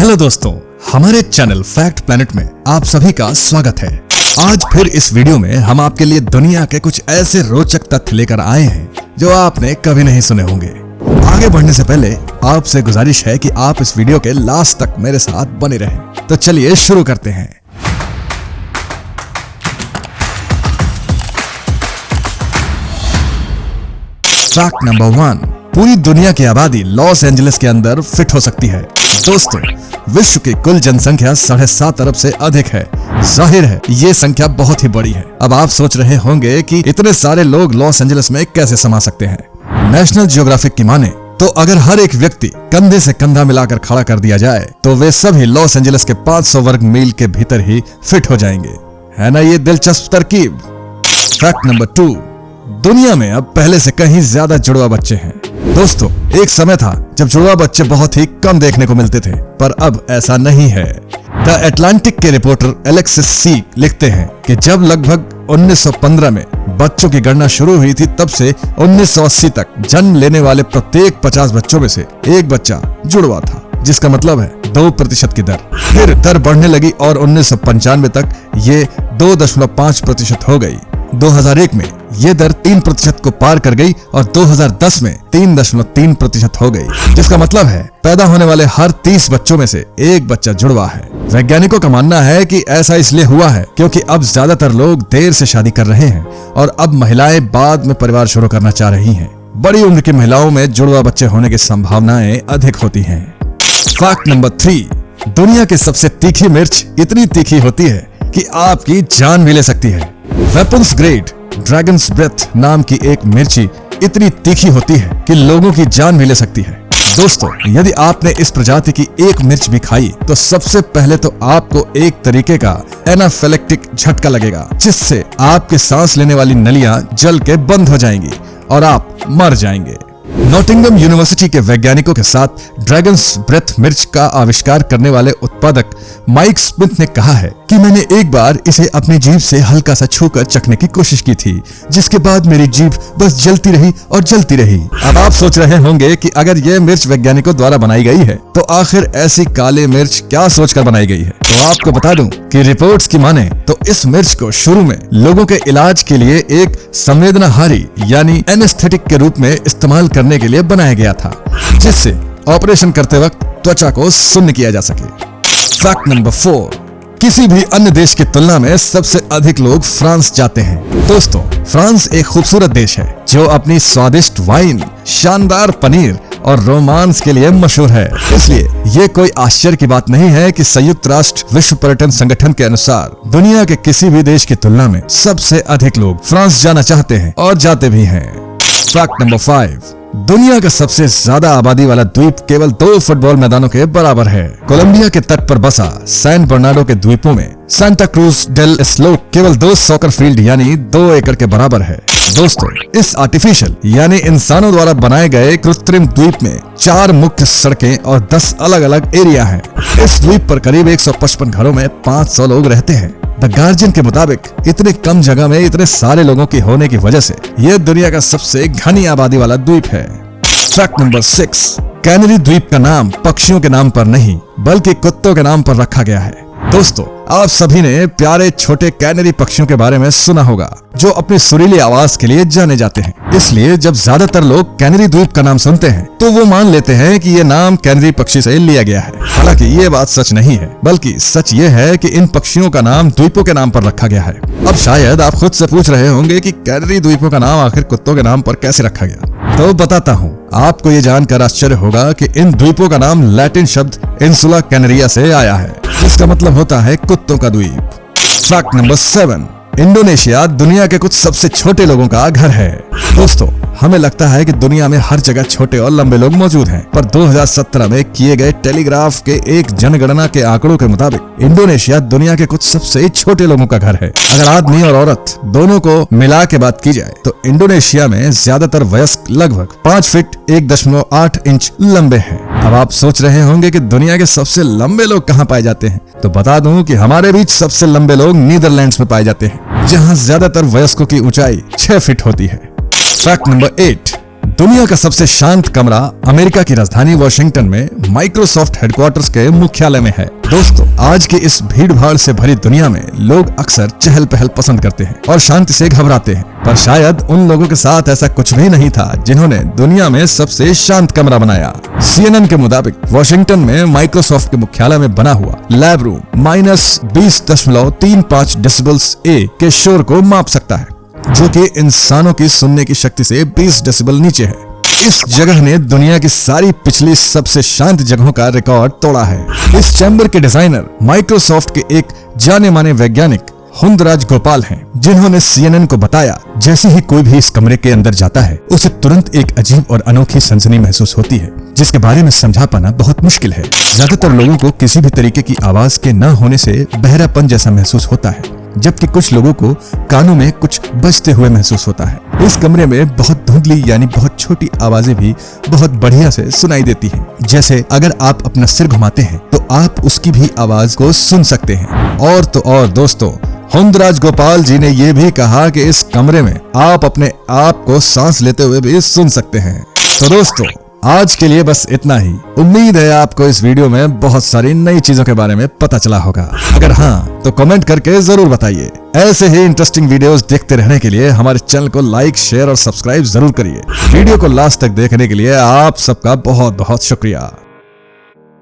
Hello दोस्तों, हमारे channel fact planet में आप सभी का स्वागत है। आज फिर इस वीडियो में हम आपके लिए दुनिया के कुछ ऐसे रोचक तथ्य लेकर आए हैं जो आपने कभी नहीं सुने होंगे। आगे बढ़ने से पहले आपसे गुजारिश है कि आप इस वीडियो के लास्ट तक मेरे साथ बने रहें। तो चलिए शुरू करते हैं। फैक्ट नंबर 1, पूरी दुनिया की आबादी लॉस एंजलिस के अंदर फिट हो सकती है। दोस्तों, विश्व की कुल जनसंख्या 7.5 अरब से अधिक है। जाहिर है ये संख्या बहुत ही बड़ी है। अब आप सोच रहे होंगे कि इतने सारे लोग लॉस एंजलिस में कैसे समा सकते हैं। नेशनल ज्योग्राफिक की माने तो अगर हर एक व्यक्ति कंधे से कंधा मिलाकर खड़ा कर दिया जाए तो वे सभी लॉस एंजलिस के 500 वर्ग मील के भीतर ही फिट हो जाएंगे। है ना ये दिलचस्प तरकीब। फैक्ट नंबर 2, दुनिया में अब पहले से कहीं ज्यादा जुड़वा बच्चे हैं। दोस्तों, एक समय था जब जुड़वा बच्चे बहुत ही कम देखने को मिलते थे, पर अब ऐसा नहीं है। द एटलांटिक के रिपोर्टर एलेक्सिस सी लिखते हैं कि जब लगभग 1915 में बच्चों की गणना शुरू हुई थी, तब से 1980 तक जन्म लेने वाले प्रत्येक 50 बच्चों में से एक बच्चा जुड़वा था, जिसका मतलब है 2% की दर। फिर दर बढ़ने लगी और 1995 तक ये 2.5% हो गई। 2001 में ये दर 3% को पार कर गई और 2010 में 3.3% हो गई, जिसका मतलब है पैदा होने वाले हर 30 बच्चों में से एक बच्चा जुड़वा है। वैज्ञानिकों का मानना है कि ऐसा इसलिए हुआ है क्योंकि अब ज्यादातर लोग देर से शादी कर रहे हैं और अब महिलाएं बाद में परिवार शुरू करना चाह रही हैं। बड़ी उम्र की महिलाओं में जुड़वा बच्चे होने की संभावनाएं अधिक होती हैं। फैक्ट नंबर 3, दुनिया की सबसे तीखी मिर्च इतनी तीखी होती है कि आपकी जान भी ले सकती है। वेपन्स ग्रेड ड्रैगन्स ब्रेथ नाम की एक मिर्ची इतनी तीखी होती है कि लोगों की जान भी ले सकती है। दोस्तों, यदि आपने इस प्रजाति की एक मिर्च भी खाई तो सबसे पहले तो आपको एक तरीके का एनाफिलेक्टिक झटका लगेगा, जिससे आपके सांस लेने वाली नलियां जल के बंद हो जाएंगी और आप मर जाएंगे। नॉटिंघम यूनिवर्सिटी के वैज्ञानिकों के साथ ड्रैगन्स ब्रेथ मिर्च का आविष्कार करने वाले उत्पादक माइक स्मिथ ने कहा है कि मैंने एक बार इसे अपनी जीभ से हल्का सा छूकर चखने की कोशिश की थी, जिसके बाद मेरी जीभ बस जलती रही और जलती रही। अब आप सोच रहे होंगे कि अगर ये मिर्च वैज्ञानिकों द्वारा बनाई गई है तो आखिर ऐसी काली मिर्च क्या सोचकर बनाई गई है। तो आपको बता दूं कि रिपोर्ट्स की माने तो इस मिर्च को शुरू में लोगों के इलाज के लिए एक संवेदनाहारी यानी एनेस्थेटिक के रूप में इस्तेमाल करने के लिए बनाया गया था, जिससे ऑपरेशन करते वक्त त्वचा को सुन्न किया जा सके। फैक्ट नंबर 4, किसी भी अन्य देश की तुलना में सबसे अधिक लोग फ्रांस जाते हैं। दोस्तों, फ्रांस एक खूबसूरत देश है जो अपनी स्वादिष्ट वाइन, शानदार पनीर और रोमांस के लिए मशहूर है। इसलिए ये कोई आश्चर्य की बात नहीं है कि संयुक्त राष्ट्र विश्व पर्यटन संगठन के अनुसार दुनिया के किसी भी देश की तुलना में सबसे अधिक लोग फ्रांस जाना चाहते हैं और जाते भी हैं। फैक्ट नंबर 5, दुनिया का सबसे ज्यादा आबादी वाला द्वीप केवल 2 फुटबॉल मैदानों के बराबर है। कोलंबिया के तट पर बसा सैन बर्नार्डो के द्वीपों में सांता क्रूज डेल स्लोक केवल 2 सॉकर फील्ड यानी 2 एकड़ के बराबर है। दोस्तों, इस आर्टिफिशियल यानी इंसानों द्वारा बनाए गए कृत्रिम द्वीप में 4 मुख्य सड़कें और 10 अलग अलग एरिया हैं। इस द्वीप पर करीब 155 घरों में 500 लोग रहते हैं। द गार्जियन के मुताबिक इतने कम जगह में इतने सारे लोगों की होने की वजह से यह दुनिया का सबसे घनी आबादी वाला द्वीप है। फैक्ट नंबर 6, कैनरी द्वीप का नाम पक्षियों के नाम पर नहीं बल्कि कुत्तों के नाम पर रखा गया है। दोस्तों, आप सभी ने प्यारे छोटे कैनरी पक्षियों के बारे में सुना होगा जो अपनी सुरीली आवाज के लिए जाने जाते हैं। इसलिए जब ज्यादातर लोग कैनरी द्वीप का नाम सुनते हैं तो वो मान लेते हैं कि ये नाम कैनरी पक्षी से लिया गया है। हालांकि ये बात सच नहीं है, बल्कि सच ये है कि इन पक्षियों का नाम द्वीपों के नाम पर रखा गया है। अब शायद आप खुद से पूछ रहे होंगे कि कैनरी द्वीपों का नाम आखिर कुत्तों के नाम पर कैसे रखा गया। तो बताता हूँ। आपको ये जानकर आश्चर्य होगा कि इन द्वीपों का नाम लैटिन शब्द इंसुला कैनरिया से आया है, जिसका मतलब होता है कुत्तों का द्वीप। फैक्ट नंबर 7, इंडोनेशिया दुनिया के कुछ सबसे छोटे लोगों का घर है। दोस्तों, हमें लगता है कि दुनिया में हर जगह छोटे और लंबे लोग मौजूद हैं, पर 2017 में किए गए टेलीग्राफ के एक जनगणना के आंकड़ों के मुताबिक इंडोनेशिया दुनिया के कुछ सबसे छोटे लोगों का घर है। अगर आदमी और औरत दोनों को मिला के बात की जाए तो इंडोनेशिया में ज्यादातर वयस्क लगभग 5 फीट 1.8 इंच लंबे हैं। अब आप सोच रहे होंगे कि दुनिया के सबसे लंबे लोग कहाँ पाए जाते हैं, तो बता दूं कि हमारे बीच सबसे लंबे लोग नीदरलैंड्स में पाए जाते हैं, जहाँ ज्यादातर वयस्कों की ऊंचाई 6 फीट होती है। फैक्ट नंबर 8, दुनिया का सबसे शांत कमरा अमेरिका की राजधानी वॉशिंगटन में माइक्रोसॉफ्ट हेडक्वार्टर्स के मुख्यालय में है। दोस्तों, आज की इस भीड़ भाड़ से भरी दुनिया में लोग अक्सर चहल पहल पसंद करते हैं और शांति से घबराते हैं, पर शायद उन लोगों के साथ ऐसा कुछ भी नहीं था जिन्होंने दुनिया में सबसे शांत कमरा बनाया। CNN के मुताबिक वॉशिंगटन में माइक्रोसॉफ्ट के मुख्यालय में बना हुआ लैब रूम -20.35 डेसिबल्स के शोर को माप सकता है, जो कि इंसानों की सुनने की शक्ति से 20 डेसिबल नीचे है। इस जगह ने दुनिया की सारी पिछली सबसे शांत जगहों का रिकॉर्ड तोड़ा है। इस चैम्बर के डिजाइनर माइक्रोसॉफ्ट के एक जाने माने वैज्ञानिक हुंदराज गोपाल हैं, जिन्होंने CNN को बताया, जैसे ही कोई भी इस कमरे के अंदर जाता है उसे तुरंत एक अजीब और अनोखी सनसनी महसूस होती है, जिसके बारे में समझा पाना बहुत मुश्किल है। ज्यादातर लोगों को किसी भी तरीके की आवाज के न होने से बहरापन जैसा महसूस होता है, जबकि कुछ लोगों को कानों में कुछ बजते हुए महसूस होता है। इस कमरे में बहुत धुंधली यानी बहुत छोटी आवाजें भी बहुत बढ़िया से सुनाई देती हैं। जैसे अगर आप अपना सिर घुमाते हैं तो आप उसकी भी आवाज को सुन सकते हैं। और तो और दोस्तों, हुंदराज गोपाल जी ने ये भी कहा कि इस कमरे में आप अपने आप को सांस लेते हुए भी सुन सकते हैं। तो दोस्तों, आज के लिए बस इतना ही। उम्मीद है आपको इस वीडियो में बहुत सारी नई चीजों के बारे में पता चला होगा। अगर हाँ, तो कमेंट करके जरूर बताइए। ऐसे ही इंटरेस्टिंग वीडियोस देखते रहने के लिए हमारे चैनल को लाइक, शेयर और सब्सक्राइब जरूर करिए। वीडियो को लास्ट तक देखने के लिए आप सबका बहुत बहुत शुक्रिया।